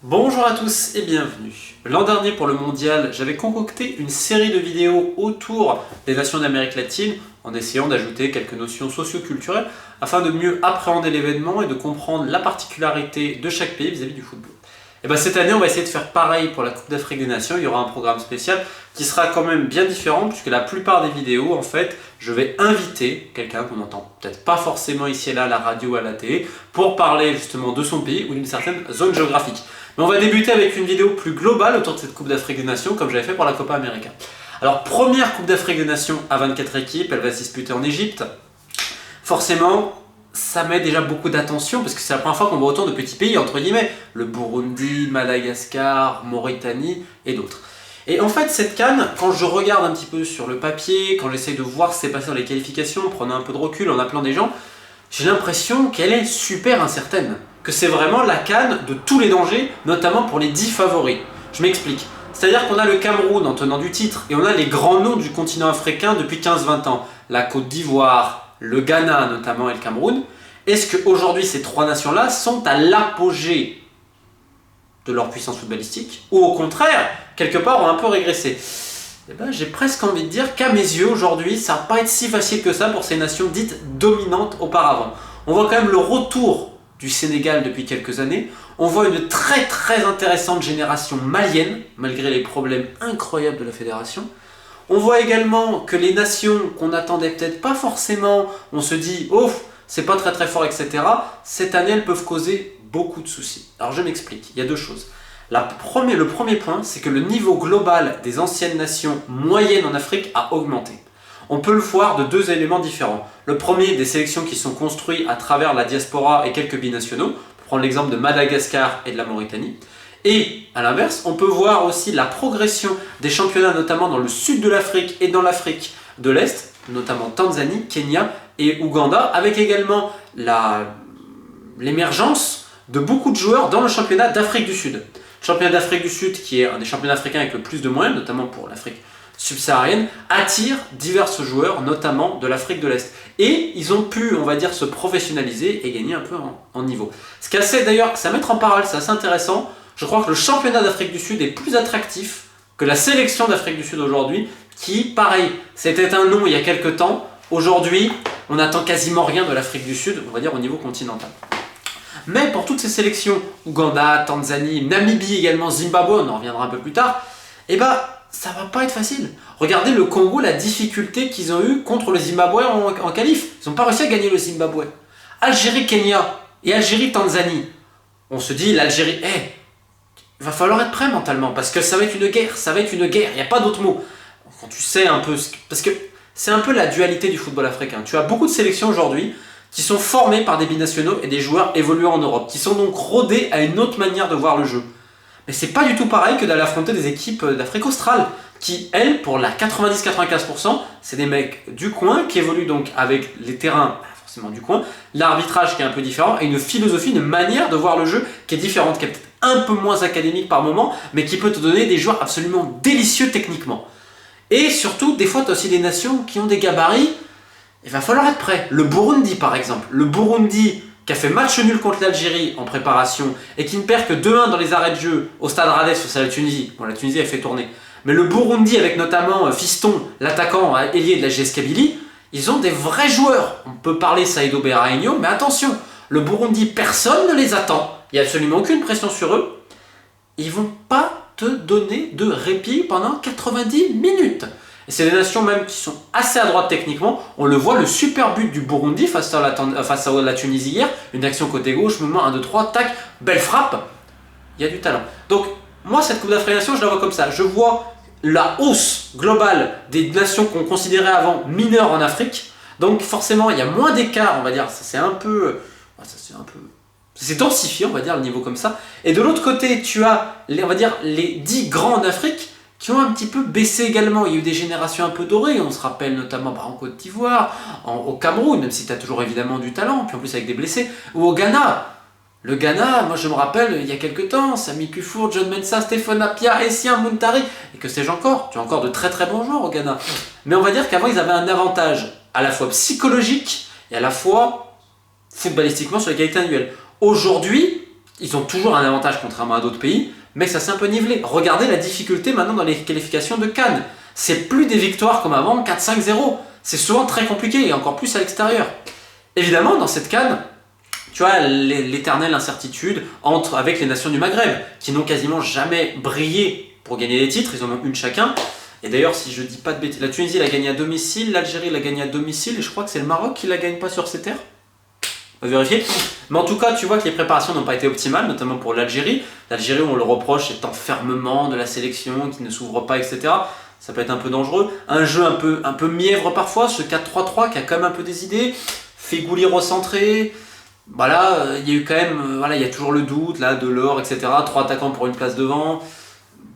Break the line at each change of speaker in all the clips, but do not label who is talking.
Bonjour à tous et bienvenue. L'an dernier pour le mondial, j'avais concocté une série de vidéos autour des nations d'Amérique latine en essayant d'ajouter quelques notions socio-culturelles afin de mieux appréhender l'événement et de comprendre la particularité de chaque pays vis-à-vis du football. Et bien cette année, on va essayer de faire pareil pour la Coupe d'Afrique des Nations. Il y aura un programme spécial qui sera quand même bien différent puisque la plupart des vidéos, en fait, je vais inviter quelqu'un qu'on n'entend peut-être pas forcément ici et là à la radio ou à la télé pour parler justement de son pays ou d'une certaine zone géographique. Mais on va débuter avec une vidéo plus globale autour de cette Coupe d'Afrique des Nations comme j'avais fait pour la Copa América. Alors première Coupe d'Afrique des Nations à 24 équipes, elle va se disputer en Égypte. Forcément, ça met déjà beaucoup d'attention parce que c'est la première fois qu'on voit autant de petits pays, entre guillemets, le Burundi, Madagascar, Mauritanie et d'autres. Et en fait, cette CAN, quand je regarde un petit peu sur le papier, quand j'essaye de voir ce qui s'est passé dans les qualifications, en prenant un peu de recul, en appelant des gens, j'ai l'impression qu'elle est super incertaine. Que c'est vraiment la CAN de tous les dangers, notamment pour les 10 favoris. Je m'explique. C'est-à-dire qu'on a le Cameroun en tenant du titre, et on a les grands noms du continent africain depuis 15-20 ans. La Côte d'Ivoire, le Ghana notamment et le Cameroun. Est-ce qu'aujourd'hui ces trois nations-là sont à l'apogée de leur puissance footballistique, ou au contraire, quelque part ont un peu régressé? Eh ben, j'ai presque envie de dire qu'à mes yeux aujourd'hui, ça va pas être si facile que ça pour ces nations dites dominantes auparavant. On voit quand même le retour du Sénégal depuis quelques années. On voit une très intéressante génération malienne, malgré les problèmes incroyables de la fédération. On voit également que les nations qu'on n'attendait peut-être pas forcément, on se dit « Oh, c'est pas très fort, etc. » Cette année, elles peuvent causer beaucoup de soucis. Alors je m'explique, il y a deux choses. Le premier point, c'est que le niveau global des anciennes nations moyennes en Afrique a augmenté. On peut le voir de deux éléments différents. Le premier, des sélections qui sont construites à travers la diaspora et quelques binationaux, pour prendre l'exemple de Madagascar et de la Mauritanie. Et à l'inverse, on peut voir aussi la progression des championnats, notamment dans le sud de l'Afrique et dans l'Afrique de l'Est, notamment Tanzanie, Kenya et Ouganda, avec également l'émergence de beaucoup de joueurs dans le championnat d'Afrique du Sud. Le championnat d'Afrique du Sud, qui est un des championnats africains avec le plus de moyens, notamment pour l'Afrique subsaharienne, attire divers joueurs, notamment de l'Afrique de l'Est. Et ils ont pu, on va dire, se professionnaliser et gagner un peu en niveau. Ce qui est assez, d'ailleurs, c'est à mettre en parallèle, c'est assez intéressant. Je crois que le championnat d'Afrique du Sud est plus attractif que la sélection d'Afrique du Sud aujourd'hui, qui, pareil, c'était un nom il y a quelques temps. Aujourd'hui, on n'attend quasiment rien de l'Afrique du Sud, on va dire au niveau continental. Mais pour toutes ces sélections, Ouganda, Tanzanie, Namibie également, Zimbabwe, on en reviendra un peu plus tard, eh ben, ça va pas être facile. Regardez le Congo, la difficulté qu'ils ont eu contre le Zimbabwe en qualif. Ils n'ont pas réussi à gagner le Zimbabwe. Algérie-Kenya et Algérie-Tanzanie. On se dit, l'Algérie, il va falloir être prêt mentalement, parce que ça va être une guerre, il n'y a pas d'autre mot. Quand tu sais un peu, parce que c'est un peu la dualité du football africain. Tu as beaucoup de sélections aujourd'hui qui sont formées par des binationaux et des joueurs évoluant en Europe, qui sont donc rodés à une autre manière de voir le jeu. Mais c'est pas du tout pareil que d'aller affronter des équipes d'Afrique australe, qui, elles, pour la 90-95%, c'est des mecs du coin qui évoluent donc avec les terrains, forcément du coin, l'arbitrage qui est un peu différent, et une philosophie, une manière de voir le jeu qui est différente, qui est peut-être un peu moins académique par moment, mais qui peut te donner des joueurs absolument délicieux techniquement. Et surtout, des fois, tu as aussi des nations qui ont des gabarits, il va falloir être prêt. Le Burundi, par exemple. Le Burundi, qui a fait match nul contre l'Algérie en préparation et qui ne perd que 2-1 dans les arrêts de jeu au stade Rades face à la Tunisie. Bon, la Tunisie a fait tourner. Mais le Burundi, avec notamment Fiston, l'attaquant ailier de la GS Kabylie, ils ont des vrais joueurs. On peut parler Saïdo Berahino, mais attention, le Burundi, personne ne les attend. Il n'y a absolument aucune pression sur eux. Ils vont pas te donner de répit pendant 90 minutes. Et c'est des nations même qui sont assez à droite techniquement. On le voit, le super but du Burundi face à la Tunisie hier, une action côté gauche, mouvement 1, 2, 3, tac, belle frappe. Il y a du talent. Donc, moi, cette Coupe d'Afrique des Nations, je la vois comme ça. Je vois la hausse globale des nations qu'on considérait avant mineures en Afrique. Donc, forcément, il y a moins d'écart, on va dire. Ça s'est densifié, on va dire, le niveau comme ça. Et de l'autre côté, tu as, on va dire, les 10 grands en Afrique qui ont un petit peu baissé également. Il y a eu des générations un peu dorées, on se rappelle notamment en Côte d'Ivoire, au Cameroun, même si tu as toujours évidemment du talent, puis en plus avec des blessés, ou au Ghana. Le Ghana, moi je me rappelle, il y a quelques temps, Sami Kufour, John Mensah, Stéphane Appiah, Essien Muntari, et que sais-je encore, tu as encore de très bons joueurs au Ghana. Mais on va dire qu'avant ils avaient un avantage à la fois psychologique et à la fois footballistiquement sur les qualités individuelles. Aujourd'hui, Ils ont toujours un avantage contrairement à d'autres pays, mais ça s'est un peu nivelé. Regardez la difficulté maintenant dans les qualifications de Cannes. C'est plus des victoires comme avant, 4-5-0. C'est souvent très compliqué, et encore plus à l'extérieur. Évidemment, dans cette Cannes, tu vois l'éternelle incertitude avec les nations du Maghreb, qui n'ont quasiment jamais brillé pour gagner des titres, ils en ont une chacun. Et d'ailleurs, si je dis pas de bêtises, la Tunisie l'a gagné à domicile, l'Algérie l'a gagné à domicile, et je crois que c'est le Maroc qui la gagne pas sur ses terres. On va vérifier. Mais en tout cas, tu vois que les préparations n'ont pas été optimales, notamment pour l'Algérie. L'Algérie, on le reproche, cet enfermement de la sélection qui ne s'ouvre pas, etc. Ça peut être un peu dangereux. Un jeu un peu mièvre parfois, ce 4-3-3 qui a quand même un peu des idées. Fégouli recentré. Voilà, il y a eu quand même, il y a toujours le doute, là, Delors, etc. 3 attaquants pour une place devant.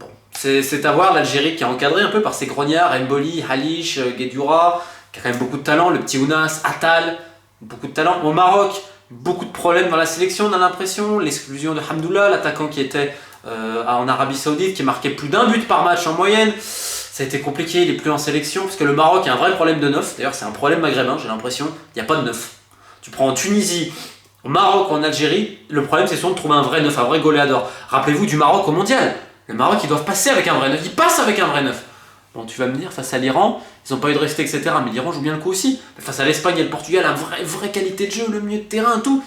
Bon, c'est à voir, l'Algérie qui est encadrée un peu par ses grognards, Mboli, Halish, Guedioura, qui a quand même beaucoup de talent, le petit Ounas, Attal, beaucoup de talent. Au Maroc, beaucoup de problèmes dans la sélection, on a l'impression. L'exclusion de Hamdoullah, l'attaquant qui était en Arabie Saoudite, qui marquait plus d'1 but par match en moyenne. Ça a été compliqué, il est plus en sélection, parce que le Maroc a un vrai problème de neuf. D'ailleurs, c'est un problème maghrébin, j'ai l'impression. Il n'y a pas de neuf. Tu prends en Tunisie, au Maroc, en Algérie, le problème c'est souvent de trouver un vrai neuf, un vrai goléador. Rappelez-vous du Maroc au mondial. Le Maroc, ils doivent passer avec un vrai neuf. Ils passent avec un vrai neuf. Bon, tu vas me dire, face à l'Iran, ils n'ont pas eu de respect, etc. Mais l'Iran joue bien le coup aussi. Mais face à l'Espagne et le Portugal, vraie qualité de jeu, le milieu de terrain, tout.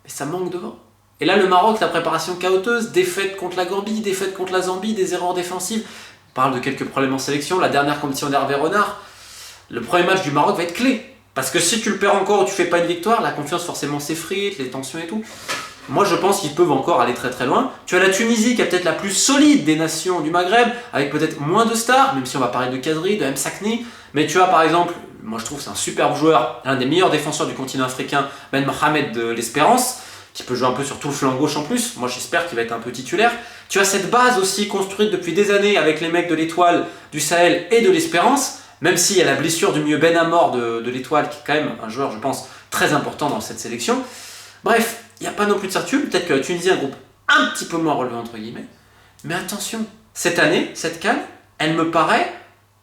Mais ça manque devant. Et là, le Maroc, la préparation chaoteuse, défaite contre la Gambie, défaite contre la Zambie, des erreurs défensives. On parle de quelques problèmes en sélection. La dernière compétition d'Hervé Renard. Le premier match du Maroc va être clé. Parce que si tu le perds encore ou tu fais pas une victoire, la confiance forcément s'effrite, les tensions et tout. Moi je pense qu'ils peuvent encore aller très très loin. Tu as la Tunisie qui est peut-être la plus solide des nations du Maghreb, avec peut-être moins de stars, même si on va parler de Kadri, de Msakni. Mais tu as par exemple, moi je trouve que c'est un superbe joueur, l'un des meilleurs défenseurs du continent africain, Ben Mohamed de l'Espérance, qui peut jouer un peu sur tout le flanc gauche en plus. Moi j'espère qu'il va être un peu titulaire. Tu as cette base aussi construite depuis des années avec les mecs de l'Étoile, du Sahel et de l'Espérance. Même s'il y a la blessure du milieu Ben Amor de l'Étoile, qui est quand même un joueur, je pense, très important dans cette sélection. Bref, il n'y a pas non plus de certitude. Peut-être que la Tunisie est un groupe un petit peu moins relevé, entre guillemets. Mais attention, cette année, cette CAN, elle me paraît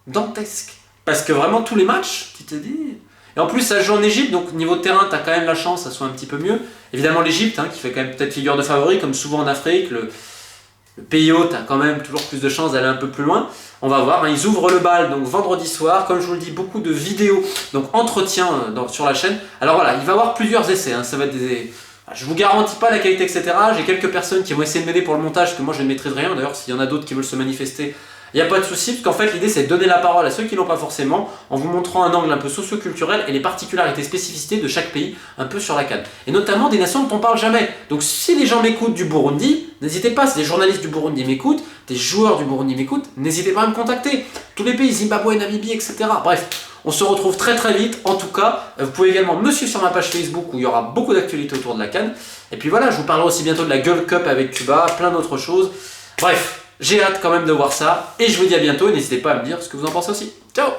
dantesque. Parce que vraiment, tous les matchs, tu te dis... Et en plus, ça joue en Égypte, donc niveau de terrain, tu as quand même la chance, ça soit un petit peu mieux. Évidemment, l'Égypte, qui fait quand même peut-être figure de favori, comme souvent en Afrique. Le pays hôte a quand même toujours plus de chances d'aller un peu plus loin. On va voir, ils ouvrent le bal donc vendredi soir, comme je vous le dis, beaucoup de vidéos, donc entretien sur la chaîne. Alors voilà, il va y avoir plusieurs essais, ça va être des... Je vous garantis pas la qualité, etc. J'ai quelques personnes qui vont essayer de m'aider pour le montage, parce que moi je ne maîtrise rien. D'ailleurs, s'il y en a d'autres qui veulent se manifester, il n'y a pas de souci, parce qu'en fait l'idée c'est de donner la parole à ceux qui l'ont pas forcément, en vous montrant un angle un peu socio-culturel et les particularités, spécificités de chaque pays, un peu sur la CAN. Et notamment des nations dont on parle jamais. Donc si les gens m'écoutent du Burundi, n'hésitez pas, si des journalistes du Burundi m'écoutent, des joueurs du Burundi m'écoutent, n'hésitez pas à me contacter. Tous les pays, Zimbabwe, Namibie, etc. Bref, on se retrouve très très vite. En tout cas, vous pouvez également me suivre sur ma page Facebook où il y aura beaucoup d'actualités autour de la CAN. Et puis voilà, je vous parlerai aussi bientôt de la Gold Cup avec Cuba, plein d'autres choses. Bref, j'ai hâte quand même de voir ça. Et je vous dis à bientôt. N'hésitez pas à me dire ce que vous en pensez aussi. Ciao!